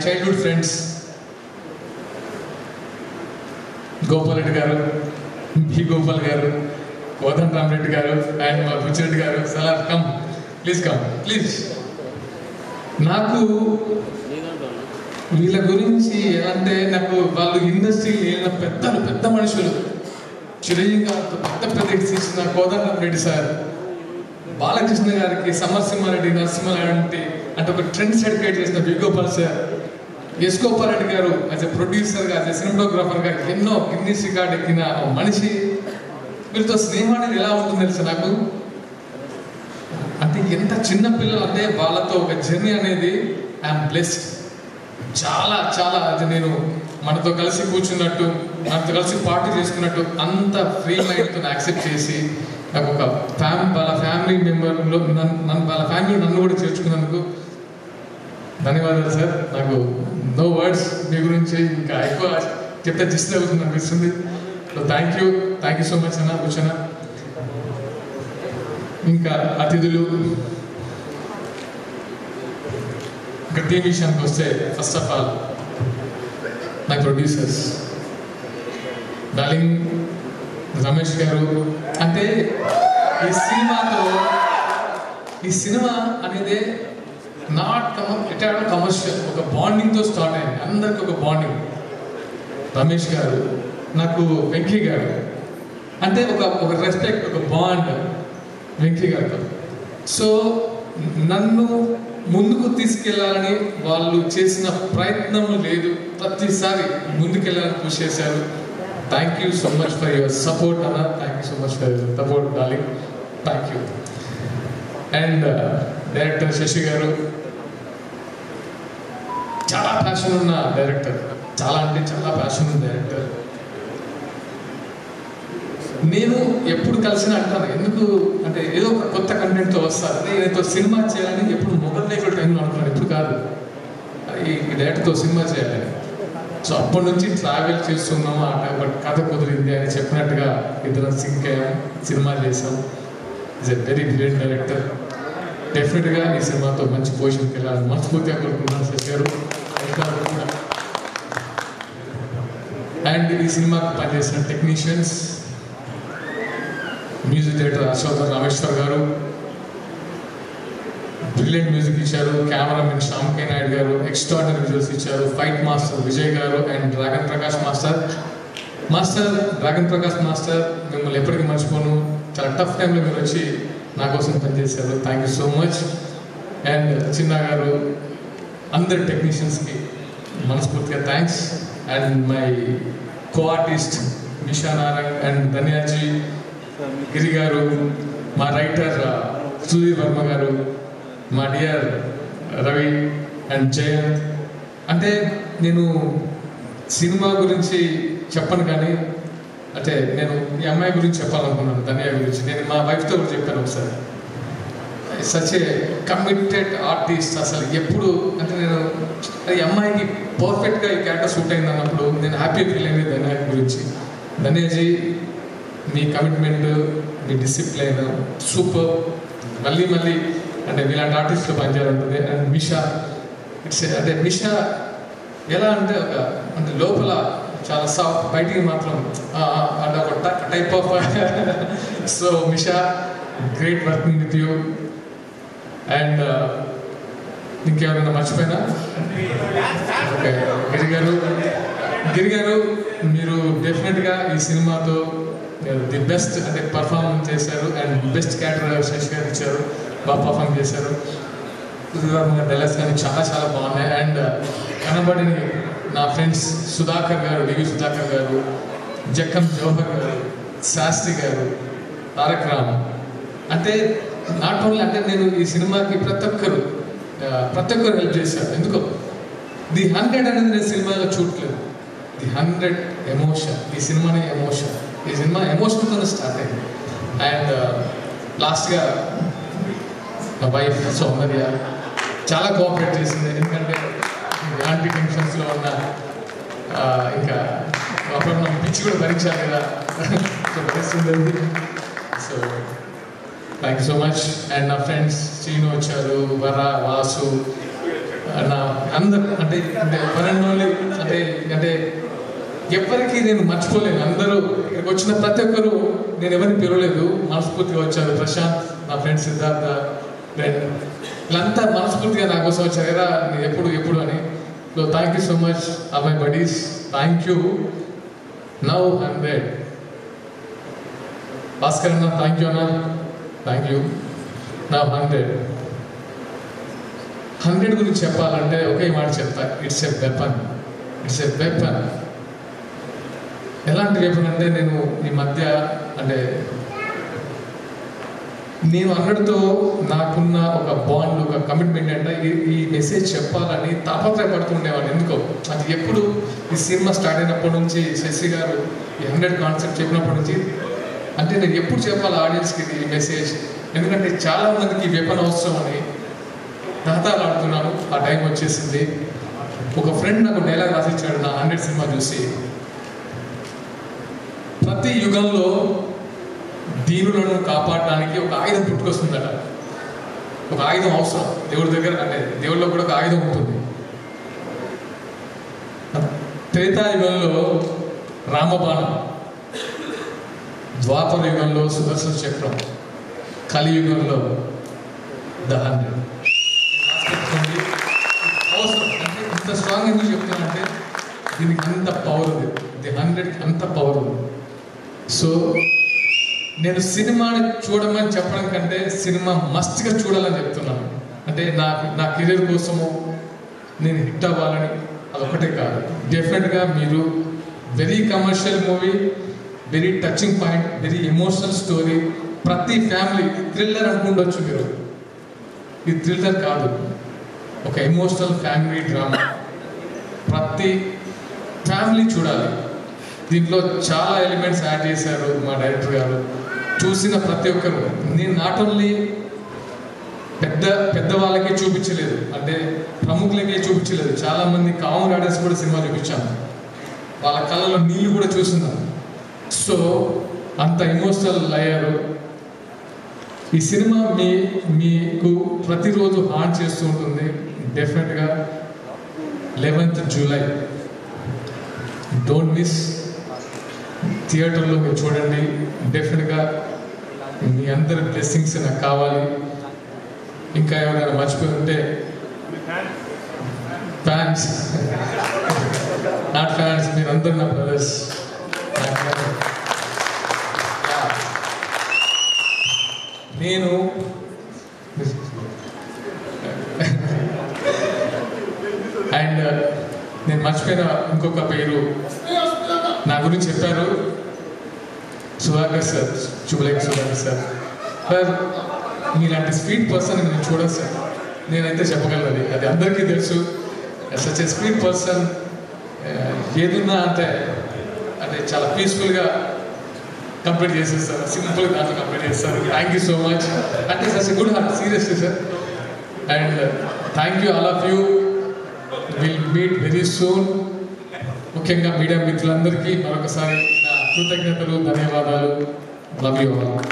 childhood friends, Gopal Reddy garu, B. Gopal garu, Kodan Ram Reddy garu, and Bhuchi Reddy garu. Salar, come, please. నాకు వీళ్ళ గురించి అంటే నాకు వాళ్ళు ఇండస్ట్రీలో వెళ్ళిన పెద్ద మనుషులు, చిరంజీవి గారితో పెద్ద ఎక్సిషన్ కోదండరామ్ రెడ్డి సార్, బాలకృష్ణ గారికి, సమరసింహారెడ్డి, నరసింహారెడ్డి అంటే ఒక ట్రెండ్ సెట్ క్రియేట్ చేసిన B. Gopal sir, S. Gopal Reddy గారు యాజ్ ఎ ప్రొడ్యూసర్గా, యాజ్ ఎ సినిమాటోగ్రాఫర్గా ఎన్నో గిన్నీస్ రికార్డ్ ఎక్కిన మనిషి. వీళ్ళతో స్నేహం అనేది ఎలా ఉంటుంది తెలుసా నాకు, అంటే ఎంత చిన్న పిల్లలు అంటే వాళ్ళతో ఒక జర్నీ అనేది ఐఎమ్ బ్లెస్డ్. చాలా చాలా అది నేను మనతో కలిసి కూర్చున్నట్టు, మనతో కలిసి పార్టీ చేసుకున్నట్టు అంత ఫ్రీ మైండ్తో యాక్సెప్ట్ చేసి నాకు ఒక వాళ్ళ ఫ్యామిలీ మెంబర్లో వాళ్ళ ఫ్యామిలీ నన్ను కూడా చేర్చుకున్నందుకు ధన్యవాదాలు సార్. నాకు నో వర్డ్స్ మీ గురించి ఇంకా ఎక్కువ చెప్తే జిస్ట్ అవుతుంది అనిపిస్తుంది. So thank you so much అన్న కూర్చున్న. ఇంకా అతిథులు, ఇంకా టీం విషయానికి వస్తే first of all my producers darling Ramesh గారు. అంటే ఈ సినిమా అనేది కమర్షియల్, ఒక బాండింగ్తో స్టార్ట్ అయింది. అందరికి ఒక బాండింగ్. రమేష్ గారు, నాకు వెంకీ గారు అంటే ఒక రెస్పెక్ట్, ఒక బాండ్ వెంకీ గారితో. సో నన్ను ముందుకు తీసుకెళ్లాలని వాళ్ళు చేసిన ప్రయత్నం లేదు, ప్రతిసారి ముందుకెళ్ళాలని కృషి చేశారు. Thank you so much for your support అన్న. Thank you so much for your support darling. Thank you. And director Shashi గారు చాలా ప్యాషన్ ఉన్న డైరెక్టర్, చాలా అంటే చాలా ప్యాషన్ ఉన్న డైరెక్టర్. నేను ఎప్పుడు కలిసిన అంటాను, ఎందుకు అంటే ఏదో ఒక కొత్త కంటెంట్తో వస్తారు, నేనేతో సినిమా చేయాలని ఎప్పుడు మొగల్ లేకుల టైంలో అనుకున్నాను, ఎప్పుడు కాదు ఈ డైరెక్టర్తో సినిమా చేయాలని. సో అప్పటి నుంచి ట్రావెల్ చేస్తున్నాము బట్ కథ కుదిరింది అని చెప్పినట్టుగా ఇద్దరం సింక్ అయ్యాం, సినిమా చేసాం. Is a very great director. డెఫినెట్గా ఈ సినిమాతో మంచి పొజిషన్కి వెళ్ళాలని మనస్ఫూర్తిగా కోరుకుంటున్నాను శశి గారు. అండ్ ఈ సినిమాకి పనిచేసిన technicians, music director Ashok Rameshwar గారు బ్రిలియంట్ మ్యూజిక్ ఇచ్చారు, కెమెరామెన్ శ్యామ్ కే నాయుడు గారు ఎక్స్ట్రాడినరీ విజువల్స్ ఇచ్చారు, ఫైట్ మాస్టర్ విజయ్ గారు and dragon Prakash master dragon Prakash master మిమ్మల్ని ఎప్పటికీ మర్చిపోను. చాలా టఫ్ టైంలో మీరు వచ్చి నా కోసం పనిచేశారు. Thank you so much. And Chinna గారు, అందరి టెక్నీషియన్స్కి మనస్ఫూర్తిగా thanks. And my co artist Nisha Narayan and Dhanyaji Giri గారు, మా రైటర్ సుధీర్ వర్మ గారు, మా డియర్ రవి అండ్ జయంత్. అంటే నేను సినిమా గురించి చెప్పను కానీ అంటే నేను ఈ అమ్మాయి గురించి చెప్పాలనుకున్నాను, ధన్య గురించి. నేను మా వైఫ్తో కూడా చెప్పాను ఒకసారి. Such a committed artist. అసలు ఎప్పుడు అంటే నేను ఈ అమ్మాయికి పర్ఫెక్ట్గా ఈ క్యారెక్టర్ సూట్ అయింది అన్నప్పుడు నేను హ్యాపీ ఫీల్ అయింది ధన్య గురించి. ధన్యజీ, మీ కమిట్మెంట్, మీ డిసిప్లైన్ సూపర్. మళ్ళీ అంటే ఇలాంటి ఆర్టిస్ట్లో పనిచేయాలంటుంది. అండ్ మిషా, అంటే మిషా ఎలా అంటే అంటే లోపల చాలా సాఫ్ట్, బయటికి మాత్రం అంటే ఒక type of. So Misha, great working with you. And ఇంకెవరైనా మర్చిపోయినా? ఓకే, గిరి గారు మీరు డెఫినెట్గా ఈ సినిమాతో ది బెస్ట్ అంటే పర్ఫార్మెన్స్ చేశారు. అండ్ బెస్ట్ క్యారెక్టర్ శశి గారు ఇచ్చారు, బాగా పర్ఫార్మ్ చేశారు. డైలాగ్స్ కానీ చాలా చాలా బాగున్నాయి. అండ్ కనబడిన నా ఫ్రెండ్స్ సుధాకర్ గారు, డివి సుధాకర్ గారు, జక్కం జవహర్ గారు, శాస్త్రి గారు, తారక రామ్. అంటే నాట్ ఓన్లీ అంటే నేను ఈ సినిమాకి ప్రతి ఒక్కరు హెల్ప్ చేశారు. ఎందుకో ది 100 అనేది నేను సినిమాలో చూడలేదు. ది 100 ఎమోషన్, ఈ సినిమానే ఎమోషన్. ఈ సినిమా ఎమోషన్తోనే స్టార్ట్ అయింది. అండ్ లాస్ట్గా నా వైఫ్ సౌందర్య చాలా కోఆపరేట్ చేసింది. ఎందుకంటే ఇలాంటి టెన్షన్స్లో ఉన్న ఇంకా అప్పుడు నా పిచ్చి కూడా భరించాలి కదా, సో భరిస్తుంది. So thank you so much. And నా ఫ్రెండ్స్ శ్రీను వచ్చారు, వర, వాసు, నా అందరు అంటే పన్నెండు అంటే ఎవరికి నేను మర్చిపోలేను. అందరూ ఇక్కడికి వచ్చిన ప్రతి ఒక్కరు నేను ఎవరిని పిలవలేదు, మనస్ఫూర్తిగా వచ్చారు. ప్రశాంత్, నా ఫ్రెండ్ సిద్ధార్థ, ఫ్రెండ్ వీళ్ళంతా మనస్ఫూర్తిగా నా కోసం వచ్చారు కదా, నేను ఎప్పుడు అని. So thank you so much all my buddies, thank you. Now 100 Bhaskar అన్న, థ్యాంక్ యూ అన్న, థ్యాంక్ యూ. నా 100 గురించి చెప్పాలంటే ఒకే మాట చెప్తా, ఇట్స్ ఎ వెపన్. ఎలాంటి వెపన్ అంటే, నేను ఈ మధ్య అంటే నేను 100తో నాకున్న ఒక బాండ్, ఒక కమిట్మెంట్ అంటే ఈ మెసేజ్ చెప్పాలని తాపత్రయపడుతుండేవాడు. ఎందుకో అది ఎప్పుడు ఈ సినిమా స్టార్ట్ అయినప్పటి నుంచి శశి గారు ఈ 100 కాన్సెప్ట్ చెప్పినప్పటి నుంచి అంటే నేను ఎప్పుడు చెప్పాలి ఆడియన్స్కి ఈ మెసేజ్, ఎందుకంటే చాలా మందికి ఈ వెపన్ అవసరం అని దాదాపు ఆడుతున్నాను. ఆ టైం వచ్చేసింది. ఒక ఫ్రెండ్ నాకు డైలాగ్ రాసిచ్చాడు నా 100 సినిమా చూసి, ప్రతి యుగంలో దీనులను కాపాడడానికి ఒక ఆయుధం పుట్టుకొస్తుందట. ఒక ఆయుధం అవసరం దేవుడి దగ్గర, అంటే దేవుడిలో కూడా ఒక ఆయుధం ఉంటుంది. త్రేతాయుగంలో రామబాణం, ద్వాపర యుగంలో సుదర్శన చక్రం, కలియుగంలో ద 100 అవసరం. అంటే ఇంత స్ట్రాంగ్ ఎందుకు చెప్తానంటే దీనికి అంత పవర్ ఉంది, ది 100కి అంత పవర్ ఉంది. సో నేను సినిమాని చూడమని చెప్పడం కంటే సినిమా మస్ట్గా చూడాలని చెప్తున్నాను. అంటే నా కెరీర్ కోసము నేను హిట్ అవ్వాలని అదొకటే కాదు. డెఫినెట్గా మీరు very commercial movie, very touching point, very emotional story. ప్రతి ఫ్యామిలీ థ్రిల్లర్ అనుకుండొచ్చు మీరు, ఇది థ్రిల్లర్ కాదు, ఒక ఎమోషనల్ ఫ్యామిలీ డ్రామా. ప్రతి ఫ్యామిలీ చూడాలి. దీంట్లో చాలా ఎలిమెంట్స్ యాడ్ చేశారు మా డైరెక్టర్ గారు. చూసిన ప్రతి ఒక్కరు, నేను నాట్ ఓన్లీ పెద్దవాళ్ళకి చూపించలేదు, అంటే ప్రముఖులకే చూపించలేదు, చాలామంది కామన్ ఆడియన్స్ కూడా సినిమా చూపించాను. వాళ్ళ కళ్ళలో నీళ్ళు కూడా చూస్తున్నాను. సో అంత ఎమోషనల్ అయ్యారు. ఈ సినిమా మీకు ప్రతిరోజు హార్ట్ చేస్తూ ఉంటుంది. డెఫినెట్గా 11th జూలై డోంట్ మిస్. థియేటర్లో మీరు చూడండి. డెఫినెట్గా మీ అందరి బ్లెస్సింగ్స్ నాకు కావాలి. ఇంకా ఎవరైనా మర్చిపోయి ఉంటే, ఫ్యాన్స్ నాట్ ఫ్యాన్స్, మీరందరూ నా బ్రదర్స్. నేను అండ్ నేను మర్చిపోయిన ఇంకొక పేరు నా గురించి చెప్పారు, సుధాకర్ సార్, శుభలేఖ సుధాకర్ సార్. సార్ మీలాంటి స్వీట్ పర్సన్ నేను చూడను సార్, నేనైతే చెప్పగలను. అది అందరికీ తెలుసు. సచ్ ఏ స్వీట్ పర్సన్, ఏదున్నా అంటే చాలా పీస్ఫుల్గా కంప్లీట్ చేసేస్తారు, సింపుల్గా దాంట్లో కంప్లీట్ చేస్తారు. Thank you so much. అంటే such a good heart, seriously sir. And thank you all of you. Will meet very soon. ముఖ్యంగా మీడియా మిత్రులందరికీ మరొకసారి నా కృతజ్ఞతలు, ధన్యవాదాలు. Love you all.